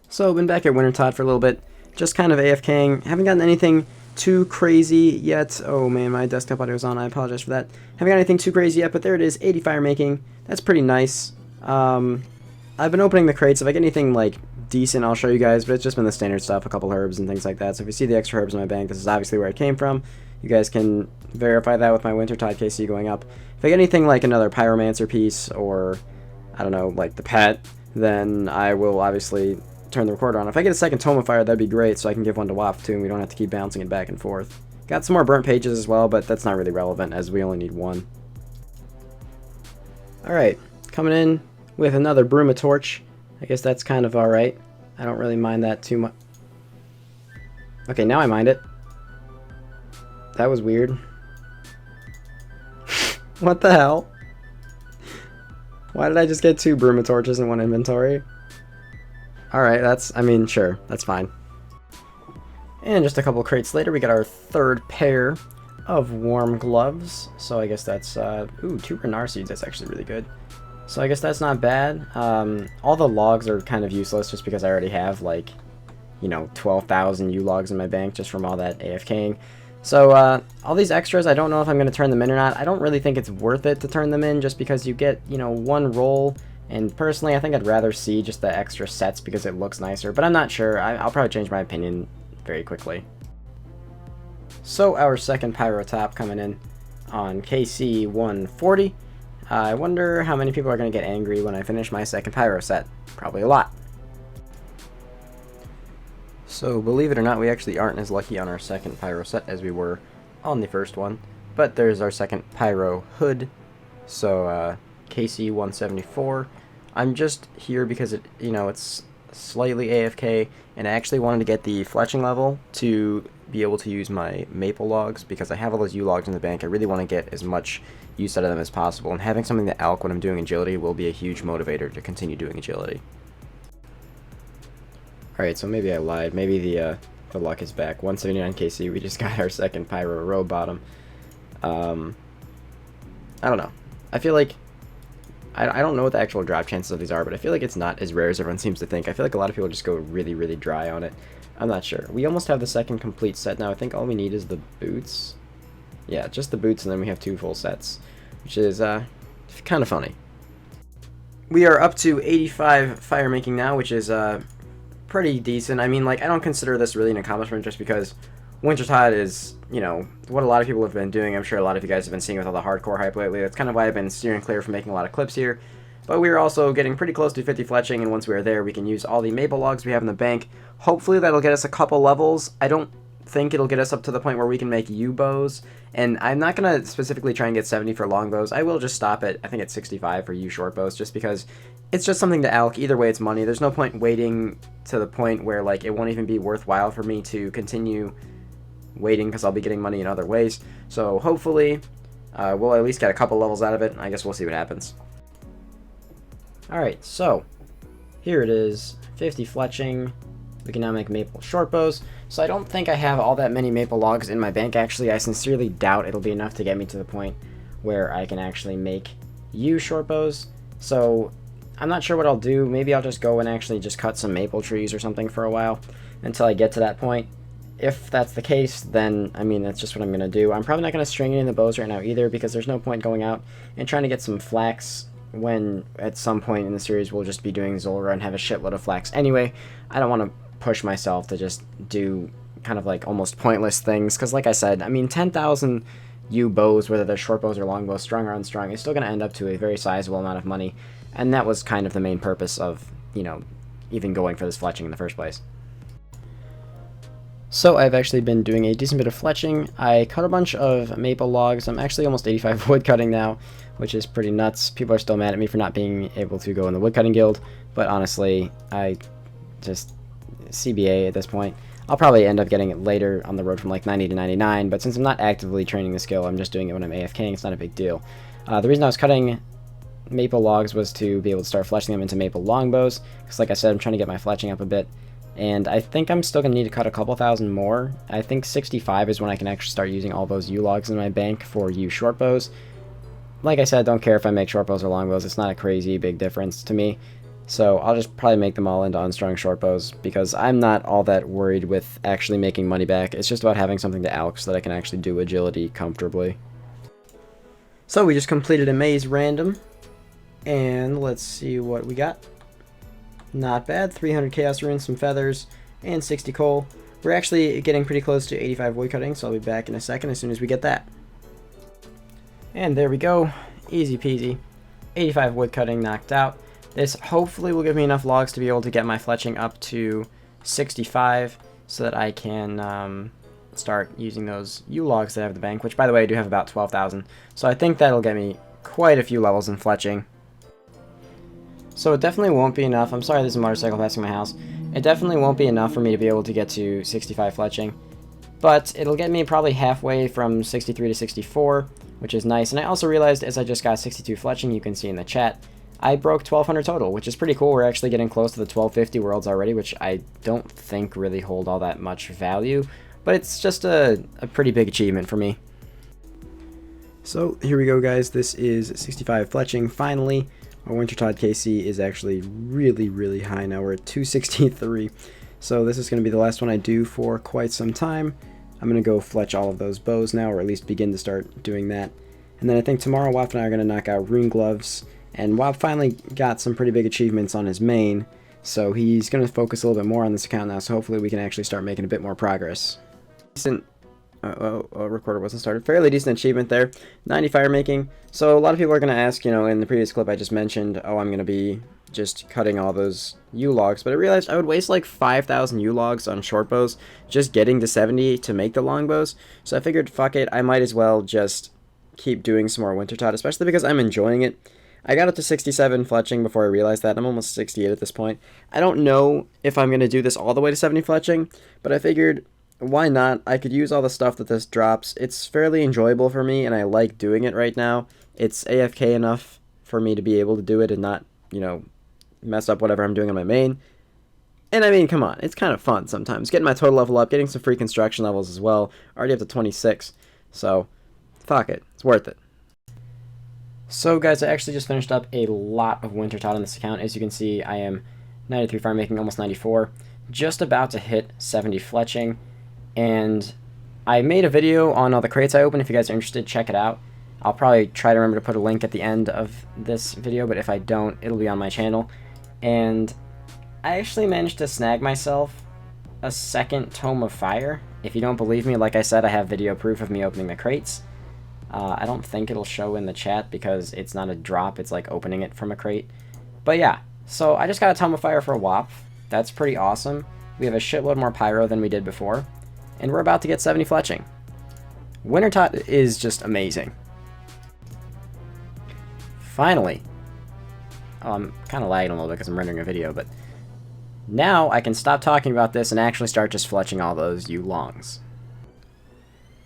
So, been back at Wintertodt for a little bit, just kind of AFKing. Haven't gotten anything too crazy yet. Oh man, my desktop audio is on, I apologize for that. Haven't got anything too crazy yet, but there it is, 80 firemaking. That's pretty nice. I've been opening the crates. If I get anything like decent, I'll show you guys, but it's just been the standard stuff, a couple herbs and things like that. So if you see the extra herbs in my bank, this is obviously where it came from. You guys can verify that with my Wintertodt KC going up. If I get anything like another pyromancer piece, or I don't know, like the pet, then I will obviously turn the recorder on. If I get a second Tome of Fire, that'd be great, so I can give one to Waft too, and we don't have to keep bouncing it back and forth. Got some more burnt pages as well, but that's not really relevant, as we only need one. Alright, coming in with another Torch. I guess that's kind of alright. I don't really mind that too much. Okay, now I mind it. That was weird. What the hell? Why did I just get two Torches in one inventory? Alright, I mean, sure, that's fine. And just a couple crates later, we got our third pair of warm gloves. So I guess that's, ooh, 2 Renar seeds, that's actually really good. So I guess that's not bad. All the logs are kind of useless just because I already have, like, you know, 12,000 U-logs in my bank just from all that AFKing. So, all these extras, I don't know if I'm going to turn them in or not. I don't really think it's worth it to turn them in just because you get, you know, one roll. And personally, I think I'd rather see just the extra sets because it looks nicer. But I'm not sure. I'll probably change my opinion very quickly. So, our second Pyro Top coming in on KC 140. I wonder how many people are going to get angry when I finish my second Pyro set. Probably a lot. So, believe it or not, we actually aren't as lucky on our second Pyro set as we were on the first one. But there's our second Pyro Hood. So, KC 174. I'm just here because it's slightly AFK, and I actually wanted to get the Fletching level to be able to use my maple logs because I have all those U logs in the bank. I really want to get as much use out of them as possible, and having something to alch when I'm doing agility will be a huge motivator to continue doing agility. Alright, so maybe I lied. Maybe the luck is back. 179 KC, we just got our second Pyro Row Bottom. I don't know. I feel like I don't know what the actual drop chances of these are, but I feel like it's not as rare as everyone seems to think. I feel like a lot of people just go really, really dry on it. I'm not sure. We almost have the second complete set now. I think all we need is the boots. Yeah, just the boots, and then we have 2 full sets, which is kind of funny. We are up to 85 firemaking now, which is pretty decent. I mean, like, I don't consider this really an accomplishment just because Wintertodt is, you know, what a lot of people have been doing. I'm sure a lot of you guys have been seeing with all the hardcore hype lately. That's kind of why I've been steering clear from making a lot of clips here. But we're also getting pretty close to 50 fletching, and once we are there, we can use all the maple logs we have in the bank. Hopefully that'll get us a couple levels. I don't think it'll get us up to the point where we can make U-bows, and I'm not going to specifically try and get 70 for longbows. I will just stop at, I think, at 65 for U-short bows, just because it's just something to alch. Either way, it's money. There's no point waiting to the point where, like, it won't even be worthwhile for me to continue waiting because I'll be getting money in other ways. So hopefully we'll at least get a couple levels out of it. I guess we'll see what happens. Alright, so here it is, 50 fletching. We can now make maple short bows. So I don't think I have all that many maple logs in my bank. Actually, I sincerely doubt it'll be enough to get me to the point where I can actually make short bows. So I'm not sure what I'll do. Maybe I'll just go and actually just cut some maple trees or something for a while until I get to that point. If that's the case, then, I mean, that's just what I'm going to do. I'm probably not going to string any of the bows right now either, because there's no point going out and trying to get some flax when at some point in the series we'll just be doing Zulrah and have a shitload of flax anyway. I don't want to push myself to just do kind of like almost pointless things, because like I said, I mean, 10,000 U bows, whether they're short bows or long bows, strung or unstrung, is still going to end up to a very sizable amount of money, and that was kind of the main purpose of, you know, even going for this fletching in the first place. So I've actually been doing a decent bit of fletching. I cut a bunch of maple logs. I'm actually almost 85 woodcutting now, which is pretty nuts. People are still mad at me for not being able to go in the woodcutting guild, but honestly, I just CBA at this point. I'll probably end up getting it later on the road from like 90 to 99, but since I'm not actively training the skill, I'm just doing it when I'm AFKing. It's not a big deal. The reason I was cutting maple logs was to be able to start fletching them into maple longbows, because like I said, I'm trying to get my fletching up a bit. And I think I'm still going to need to cut a couple thousand more. I think 65 is when I can actually start using all those U-logs in my bank for short bows. Like I said, don't care if I make short bows or long bows. It's not a crazy big difference to me. So I'll just probably make them all into unstrung short bows because I'm not all that worried with actually making money back. It's just about having something to alch so that I can actually do agility comfortably. So we just completed a maze random, and let's see what we got. Not bad, 300 chaos runes, some feathers, and 60 coal. We're actually getting pretty close to 85 woodcutting, so I'll be back in a second as soon as we get that. And there we go, easy peasy. 85 woodcutting knocked out. This hopefully will give me enough logs to be able to get my fletching up to 65 so that I can start using those U-logs that I have at the bank, which by the way I do have about 12,000. So I think that'll get me quite a few levels in fletching. So it definitely won't be enough. I'm sorry there's a motorcycle passing my house. It definitely won't be enough for me to be able to get to 65 fletching. But it'll get me probably halfway from 63 to 64, which is nice. And I also realized as I just got 62 fletching, you can see in the chat, I broke 1200 total, which is pretty cool. We're actually getting close to the 1250 worlds already, which I don't think really hold all that much value. But it's just a pretty big achievement for me. So here we go, guys. This is 65 fletching finally. Our Wintertodt KC is actually really high now. We're at 263. So this is going to be the last one I do for quite some time. I'm going to go fletch all of those bows now, or at least begin to start doing that. And then I think tomorrow Wap and I are going to knock out rune gloves. And Wap finally got some pretty big achievements on his main, so he's going to focus a little bit more on this account now, so hopefully we can actually start making a bit more progress. Decent, recorder wasn't started. Fairly decent achievement there. 90 firemaking. So a lot of people are going to ask, you know, in the previous clip I just mentioned, oh, I'm going to be just cutting all those U-logs, but I realized I would waste like 5,000 U-logs on short bows just getting to 70 to make the long bows. So I figured, fuck it, I might as well just keep doing some more Wintertodt, especially because I'm enjoying it. I got up to 67 fletching before I realized that. I'm almost 68 at this point. I don't know if I'm going to do this all the way to 70 fletching, but I figured, why not? I could use all the stuff that this drops. It's fairly enjoyable for me, and I like doing it right now. It's AFK enough for me to be able to do it and not, you know, mess up whatever I'm doing on my main. And I mean, come on, it's kind of fun sometimes. Getting my total level up, getting some free construction levels as well. Already up to 26, so fuck it. It's worth it. So guys, I actually just finished up a lot of Wintertodt on this account. As you can see, I am 93 farmmaking, almost 94. Just about to hit 70 fletching. And I made a video on all the crates I opened. If you guys are interested, check it out. I'll probably try to remember to put a link at the end of this video, but if I don't, it'll be on my channel. And I actually managed to snag myself a second Tome of Fire. If you don't believe me, like I said, I have video proof of me opening the crates. I don't think it'll show in the chat because it's not a drop, it's like opening it from a crate. But yeah, so I just got a Tome of Fire for a WAP. That's pretty awesome. We have a shitload more pyro than we did before. And we're about to get 70 fletching. Wintertodt is just amazing. Finally. Oh, I'm kind of lagging a little bit because I'm rendering a video, but now I can stop talking about this and actually start just fletching all those U-longs.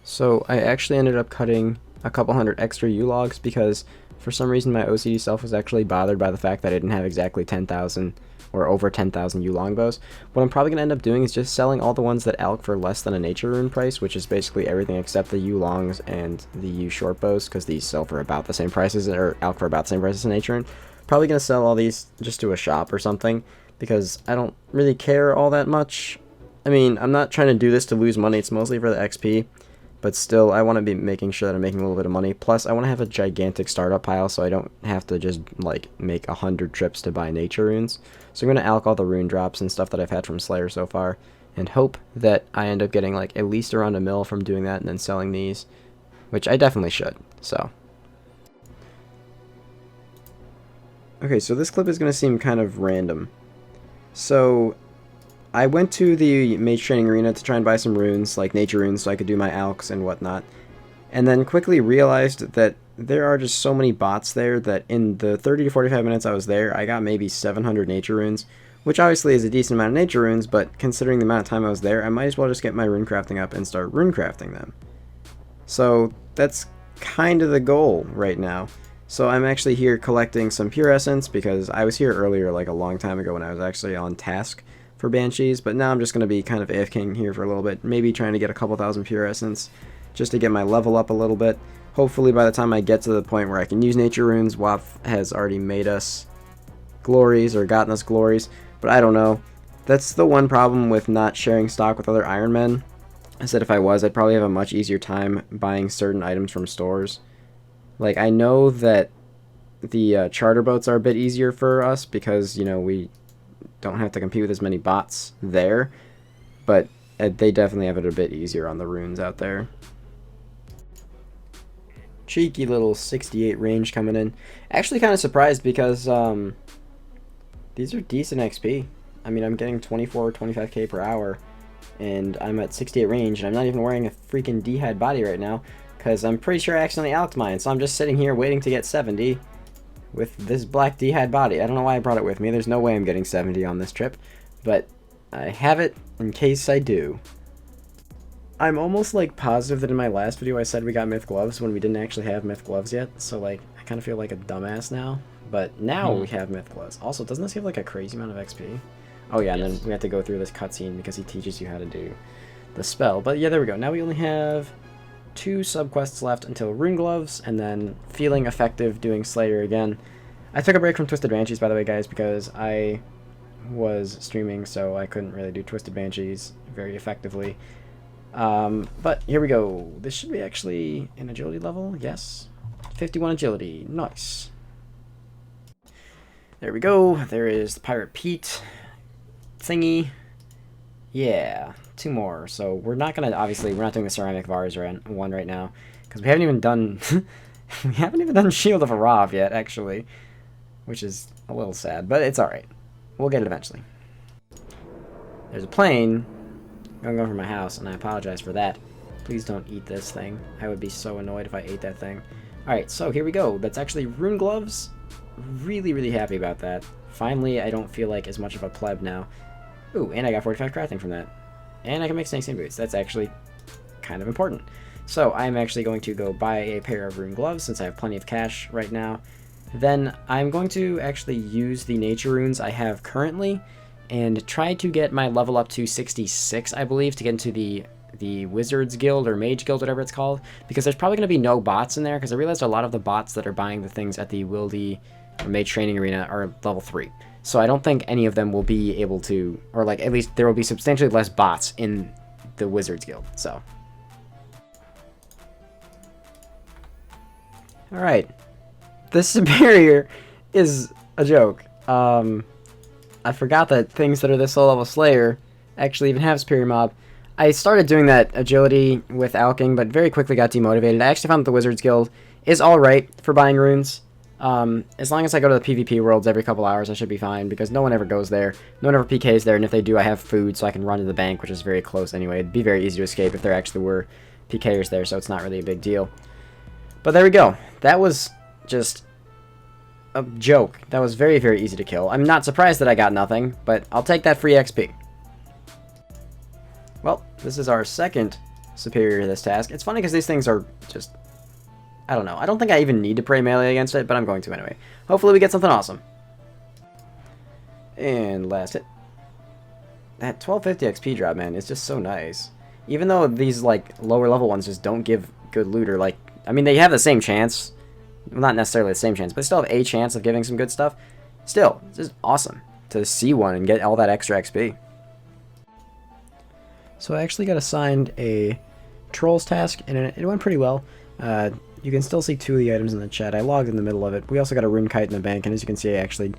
So I actually ended up cutting a couple hundred extra U-logs because for some reason my OCD self was actually bothered by the fact that I didn't have exactly 10,000 or over 10,000 U-long bows. What I'm probably going to end up doing is just selling all the ones that alch for less than a nature rune price, which is basically everything except the U-longs and the U-short bows, because these sell for about the same prices, or alch for about the same price as a nature rune. Probably going to sell all these just to a shop or something, because I don't really care all that much. I mean, I'm not trying to do this to lose money, it's mostly for the XP. But still, I want to be making sure that I'm making a little bit of money. Plus, I want to have a gigantic startup pile so I don't have to just, like, make 100 trips to buy nature runes. So I'm going to alch all the rune drops and stuff that I've had from Slayer so far. And hope that I end up getting, like, at least around $1 mil from doing that and then selling these. Which I definitely should, so. Okay, so this clip is going to seem kind of random. So I went to the mage training arena to try and buy some runes, like nature runes, so I could do my alchs and whatnot. And then quickly realized that there are just so many bots there that in the 30 to 45 minutes I was there, I got maybe 700 nature runes, which obviously is a decent amount of nature runes, but considering the amount of time I was there, I might as well just get my runecrafting up and start runecrafting them. So that's kind of the goal right now. So I'm actually here collecting some pure essence because I was here earlier, like a long time ago when I was actually on task for banshees, but now I'm just going to be kind of AFKing here for a little bit, maybe trying to get a couple thousand pure essence just to get my level up a little bit. Hopefully by the time I get to the point where I can use nature runes, WAF has already made us glories or gotten us glories, but I don't know. That's the one problem with not sharing stock with other Ironmen. I said if I was, I'd probably have a much easier time buying certain items from stores. Like, I know that the charter boats are a bit easier for us because, you know, we don't have to compete with as many bots there, but they definitely have it a bit easier on the runes out there. Cheeky little 68 range coming in. Actually kind of surprised because these are decent XP. I mean, I'm getting 24, 25k per hour, and I'm at 68 range, and I'm not even wearing a freaking D-hide body right now, because I'm pretty sure I accidentally alched mine, so I'm just sitting here waiting to get 70 with this black D-hide body. I don't know why I brought it with me. There's no way I'm getting 70 on this trip, but I have it in case I do. I'm almost like positive that in my last video I said we got myth gloves when we didn't actually have myth gloves yet, so like I kind of feel like a dumbass now, but now we have myth gloves. Also, doesn't this give like a crazy amount of XP? Oh yeah, and then we have to go through this cutscene because he teaches you how to do the spell. But yeah, there we go. Now we only have 2 subquests left until Rune Gloves, and then feeling effective doing Slayer again. I took a break from Twisted Banshees, by the way, guys, because I was streaming, so I couldn't really do Twisted Banshees very effectively. But here we go. This should be actually an agility level. Yes. 51 agility. Nice. There we go. There is the Pirate Pete thingy. Yeah, 2 more. So we're not gonna, obviously we're not doing the ceramic vase one right now because we haven't even done we haven't even done Shield of Arav yet, actually, which is a little sad, but it's all right. We'll get it eventually. There's a plane going over my house, and I apologize for that. Please don't eat this thing. I would be so annoyed if I ate that thing. All right, so here we go. That's actually Rune Gloves. Really, really happy about that. Finally, I don't feel like as much of a pleb now. Ooh, and I got 45 crafting from that. And I can make snakeskin boots. That's actually kind of important. So I'm actually going to go buy a pair of Rune Gloves since I have plenty of cash right now. Then I'm going to actually use the nature runes I have currently and try to get my level up to 66, I believe, to get into the Wizards Guild or Mage Guild, whatever it's called, because there's probably going to be no bots in there, because I realized a lot of the bots that are buying the things at the Wildy or Mage Training Arena are level 3. So I don't think any of them will be able to, or like at least there will be substantially less bots in the Wizards Guild, so. Alright. The Superior is a joke. I forgot that things that are this low level Slayer actually even have Superior Mob. I started doing that agility with alching, but very quickly got demotivated. I actually found that the Wizards Guild is alright for buying runes. As long as I go to the PvP worlds every couple hours, I should be fine, because no one ever goes there. No one ever PKs there, and if they do, I have food, so I can run to the bank, which is very close anyway. It'd be very easy to escape if there actually were PKers there, so it's not really a big deal. But there we go. That was just a joke. That was very, very easy to kill. I'm not surprised that I got nothing, but I'll take that free XP. Well, this is our second superior to this task. It's funny because these things are just, I don't know. I don't think I even need to pray melee against it, but I'm going to anyway. Hopefully we get something awesome. And last hit. That 1250 XP drop, man, is just so nice. Even though these, like, lower level ones just don't give good loot, or, like, I mean, they have the same chance. Well, not necessarily the same chance, but still have a chance of giving some good stuff. Still, it's just awesome to see one and get all that extra XP. So I actually got assigned a Trolls task, and it went pretty well. You can still see 2 of the items in the chat. I logged in the middle of it. We also got a rune kite in the bank, and as you can see, I actually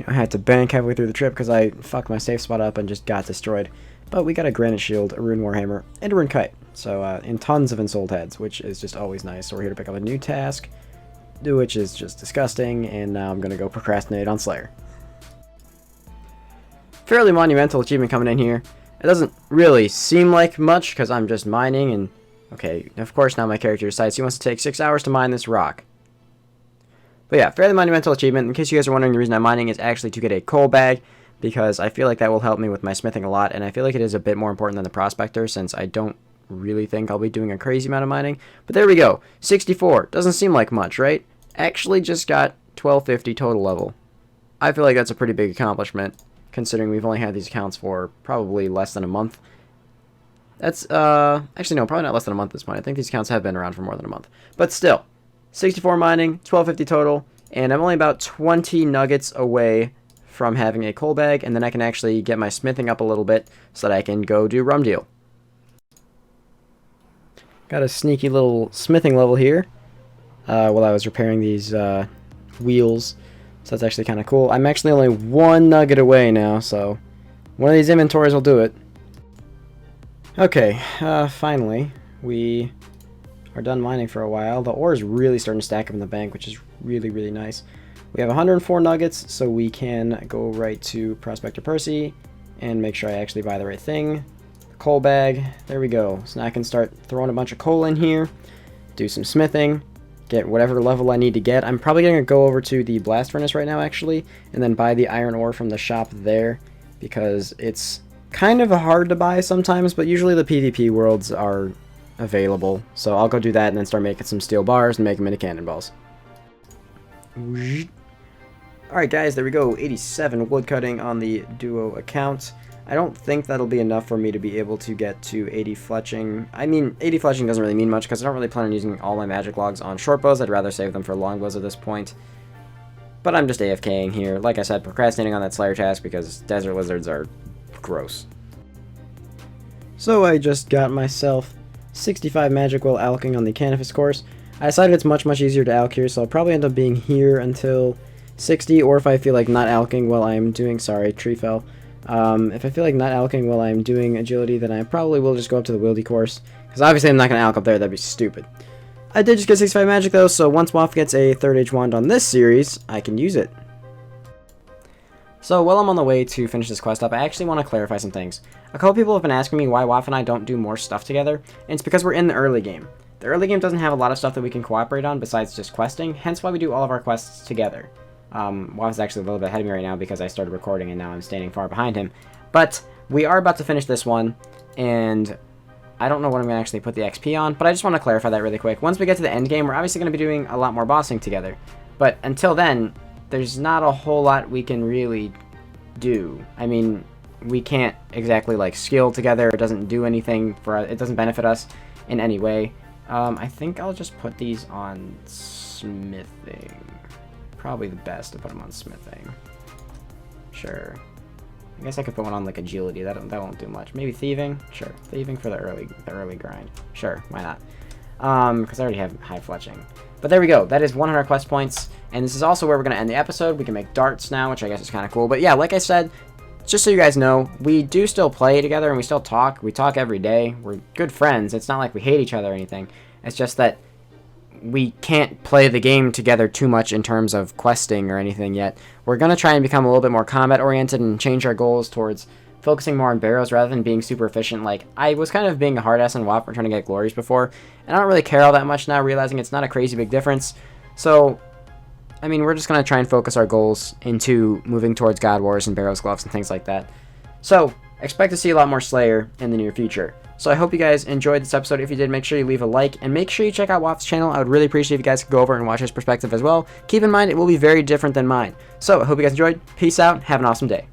had to bank halfway through the trip because I fucked my safe spot up and just got destroyed. But we got a granite shield, a rune warhammer, and a rune kite. So, and tons of ensouled heads, which is just always nice. So we're here to pick up a new task, which is just disgusting, and now I'm going to go procrastinate on Slayer. Fairly monumental achievement coming in here. It doesn't really seem like much because I'm just mining, and okay, of course now my character decides he wants to take 6 hours to mine this rock. But yeah, fairly monumental achievement. In case you guys are wondering, the reason I'm mining is actually to get a coal bag, because I feel like that will help me with my smithing a lot, and I feel like it is a bit more important than the prospector, since I don't really think I'll be doing a crazy amount of mining. But there we go, 64. Doesn't seem like much, right? Actually just got 1250 total level. I feel like that's a pretty big accomplishment, considering we've only had these accounts for probably less than a month. That's, actually no, probably not less than a month at this point. I think these accounts have been around for more than a month. But still, 64 mining, 1250 total. And I'm only about 20 nuggets away from having a coal bag, and then I can actually get my smithing up a little bit so that I can go do rum deal. Got a sneaky little smithing level here while I was repairing these wheels. So that's actually kind of cool. I'm actually only 1 nugget away now, so one of these inventories will do it. Okay, finally, we are done mining for a while. The ore is really starting to stack up in the bank, which is really, really nice. We have 104 nuggets, so we can go right to Prospector Percy and make sure I actually buy the right thing. The coal bag, there we go. So now I can start throwing a bunch of coal in here, do some smithing, get whatever level I need to get. I'm probably going to go over to the blast furnace right now, actually, and then buy the iron ore from the shop there, because it's kind of hard to buy sometimes, but usually the PvP worlds are available. So I'll go do that and then start making some steel bars and make them into cannonballs. Alright guys, there we go. 87 woodcutting on the duo account. I don't think that'll be enough for me to be able to get to 80 fletching. I mean, 80 fletching doesn't really mean much because I don't really plan on using all my magic logs on short bows. I'd rather save them for long bows at this point. But I'm just AFKing here. Like I said, procrastinating on that Slayer task because desert lizards are gross. So I just got myself 65 magic while alching on the Canifis course. I decided it's much easier to alch here, so I'll probably end up being here until 60, or if I feel like not alching while I'm doing, sorry, tree fell. If I feel like not alching while I'm doing agility, then I probably will just go up to the Wildy course, because obviously I'm not going to alch up there, that'd be stupid. I did just get 65 magic though, so once Waff gets a 3rd age wand on this series, I can use it. So while I'm on the way to finish this quest up, I actually want to clarify some things. A couple people have been asking me why Waff and I don't do more stuff together, and it's because we're in the early game. The early game doesn't have a lot of stuff that we can cooperate on besides just questing, hence why we do all of our quests together. Waff is actually a little bit ahead of me right now because I started recording and now I'm standing far behind him. But we are about to finish this one, and I don't know what I'm going to actually put the XP on, but I just want to clarify that really quick. Once we get to the end game, we're obviously going to be doing a lot more bossing together. But until then, there's not a whole lot we can really do. I mean, we can't exactly like skill together. It doesn't do anything for us. It doesn't benefit us in any way. I think I'll just put these on smithing. Probably the best to put them on smithing. Sure. I guess I could put one on like agility. That won't do much. Maybe thieving. Sure. Thieving for the early grind. Sure. Why not? Because I already have high fletching. But there we go. That is 100 quest points, and this is also where we're gonna end the episode. We can make darts now, which I guess is kind of cool. But yeah, like I said, just so you guys know, we do still play together and we still talk. We talk every day. We're good friends. It's not like we hate each other or anything. It's just that we can't play the game together too much in terms of questing or anything yet. We're going to try and become a little bit more combat oriented and change our goals towards focusing more on barrows rather than being super efficient. Like, I was kind of being a hard ass on WoW for trying to get glories before, and I don't really care all that much now, realizing it's not a crazy big difference. So I mean, we're just going to try and focus our goals into moving towards God Wars and Barrows Gloves and things like that. So, expect to see a lot more Slayer in the near future. So I hope you guys enjoyed this episode. If you did, make sure you leave a like, and make sure you check out Waff's channel. I would really appreciate if you guys could go over and watch his perspective as well. Keep in mind, it will be very different than mine. So, I hope you guys enjoyed. Peace out. Have an awesome day.